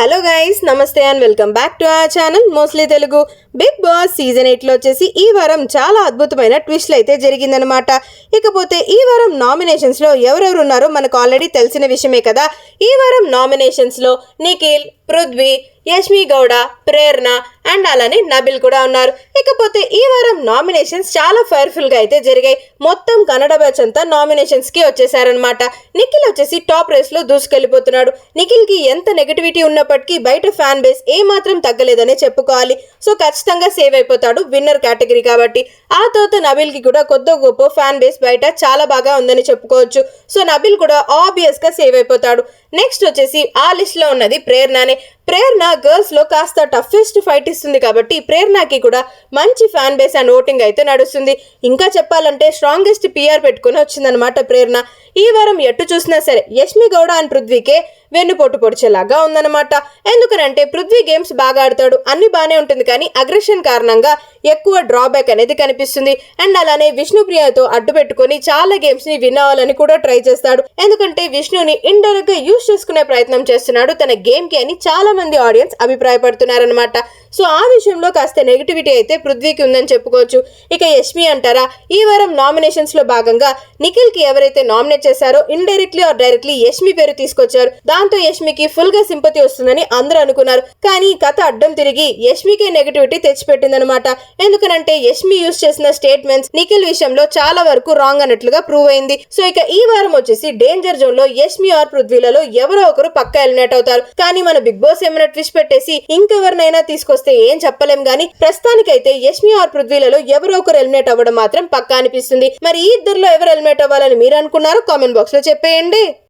Hello guys, namaste and welcome back to our channel mostly Telugu. Bigg Boss season 8 లో వచ్చేసి ఈ వారం చాలా అద్భుతమైన ట్విస్ట్లు అయితే జరిగిందనమాట. ఇకపోతే ఈ వారం నామినేషన్స్ లో ఎవరెవరు ఉన్నారో మనకు ఆల్రెడీ తెలిసిన విషయమే కదా. ఈ వారం నామినేషన్స్ లో నిఖిల్, పృథ్వీ, యష్మి గౌడ, ప్రేరణ అండ్ అలానే నబిల్ కూడా ఉన్నారు. ఇకపోతే ఈ వారం నామినేషన్స్ చాలా ఫైర్ఫుల్ గా అయితే జరిగాయి. మొత్తం కన్నడ బ్యాచ్ అంతా నామినేషన్స్ కి వచ్చేసారనమాట. నిఖిల్ వచ్చేసి టాప్ రేస్ లో దూసుకెళ్లిపోతున్నాడు. నిఖిల్ కి ఎంత నెగటివిటీ ఉన్నప్పటికీ బయట ఫ్యాన్ బేస్ ఏ మాత్రం తగ్గలేదనే చెప్పుకోవాలి. సో ఖచ్చితంగా సేవ్ అయిపోతాడు విన్నర్ కేటగిరీ కాబట్టి. ఆ తర్వాత నబిల్ కి కూడా కొద్ది గొప్ప ఫ్యాన్ బేస్ బయట చాలా బాగా ఉందని చెప్పుకోవచ్చు. సో నబిల్ కూడా ఆబ్వియస్ గా సేవ్ అయిపోతాడు. నెక్స్ట్ వచ్చేసి ఆ లిస్ట్ లో ఉన్నది ప్రేరణనే. ప్రేరణ గర్ల్స్ లో కాస్త టఫెస్ట్ ఫైట్ ఇస్తుంది కాబట్టి ప్రేరణకి కూడా మంచి ఫ్యాన్ బేస్ అండ్ ఓటింగ్ అయితే నడుస్తుంది. ఇంకా చెప్పాలంటే స్ట్రాంగెస్ట్ పిఆర్ పెట్టుకుని వచ్చిందనమాట ప్రేరణ. ఈ వారం ఎటు చూసినా సరే యష్మి గౌడ అండ్ పృథ్వీకే వెన్నుపోటు పొడిచేలాగా ఉందన్నమాట. ఎందుకనంటే పృథ్వీ గేమ్స్ బాగా ఆడతాడు, అన్ని బాగానే ఉంటుంది, కానీ అగ్రెషన్ కారణంగా ఎక్కువ డ్రాబ్యాక్ అనేది కనిపిస్తుంది. అండ్ అలానే విష్ణుప్రియతో అడ్డు పెట్టుకుని చాలా గేమ్స్ ని విన్ అవ్వాలని కూడా ట్రై చేస్తాడు. ఎందుకంటే విష్ణుని ఇండైరెక్ట్ గా యూజ్ చేసుకునే ప్రయత్నం చేస్తున్నాడు తన గేమ్ కి అని చాలా మంది ఆడియన్స్ అభిప్రాయపడుతున్నారనమాట. సో ఆ విషయంలో కాస్త నెగిటివిటీ అయితే పృథ్వీకి ఉందని చెప్పుకోవచ్చు. ఇక యష్మి అంటారా, ఈ వారం నామినేషన్స్ లో భాగంగా నిఖిల్ కి ఎవరైతే నామినేట్ చేశారో ఇండైరెక్ట్లీ ఆర్ డైరెక్ట్లీ యష్మి పేరు తీసుకొచ్చారు. దాంతో యష్మికి ఫుల్ గా సింపతి వస్తుందని అందరూ అనుకున్నారు. కానీ కథ అడ్డం తిరిగి యష్మికే నెగిటివిటీ తెచ్చిపెట్టిందనమాట. ఎందుకనంటే యష్మి యూజ్ చేసిన స్టేట్మెంట్స్ నిఖిల్ విషయంలో చాలా వరకు రాంగ్ అన్నట్లుగా ప్రూవ్ అయింది. సో ఇక ఈ వారం వచ్చేసి డేంజర్ జోన్ లో యష్మి ఆర్ పృథ్వీలలో ఎవరో ఒకరు పక్కా ఎలిమినేట్ అవుతారు. కానీ మన బిగ్ బాస్ ఏమైనా ట్విస్ట్ పెట్టేసి ఇంకెవరినైనా తీసుకొస్తే ఏం చెప్పలేం గానీ ప్రస్తుతానికైతే యష్మి ఆర్ పృథ్వీలలో ఎవరో ఒకరు ఎలిమినేట్ అవ్వడం మాత్రం పక్కా అనిపిస్తుంది. మరి ఈ ఇద్దరిలో ఎవరు ఎలిమినేట్ అవ్వాలని మీరు అనుకున్నారో కామెంట్ బాక్స్ లో చెప్పేయండి.